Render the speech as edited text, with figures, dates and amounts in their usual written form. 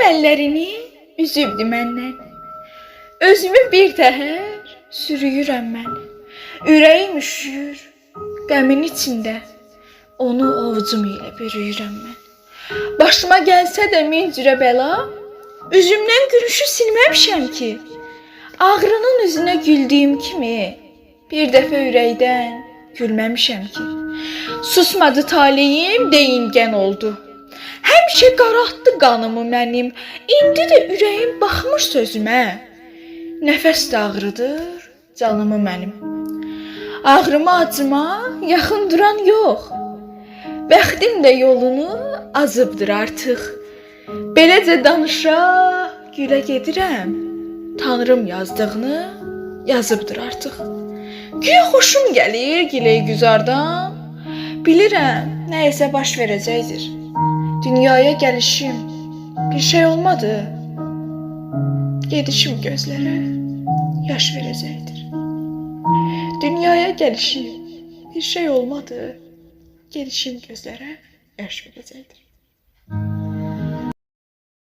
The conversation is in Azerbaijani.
əllərini üzübdü məndən. Özümü bir təhər sürüyürəm mən. Ürəyim üşüyür, qəmin içində onu ovucum ilə bürüyürəm mən. Başıma gəlsə də min cürə bəla, üzümdən gülüşü silməmişəm ki. Ağrının üzünə güldüyüm kimi bir dəfə ürəkdən gülməmişəm ki. Susmadı taleyim, deyingən oldu. Həmişə qaraltdı qanımı mənim, indi də ürəyim baxmır sözümə. Nəfəs də ağrıdır canımı mənim. Ağrıma acıma yaxın duran yox. Bəxtim də yolunu azıbdır artıq. Beləcə danışa gülə gedirəm. Tanrım yazdığını yazıbdır artıq. Güya xoşum gəlir giləy güzardan. Bilirəm, nəyəsə baş verəcəkdir. Dünyaya gəlişim bir şey olmadı. Gedişim gözlərə yaş verəcəkdir. Dünyaya gəlişim bir şey olmadı. Gedişim gözlərə yaş verəcəkdir.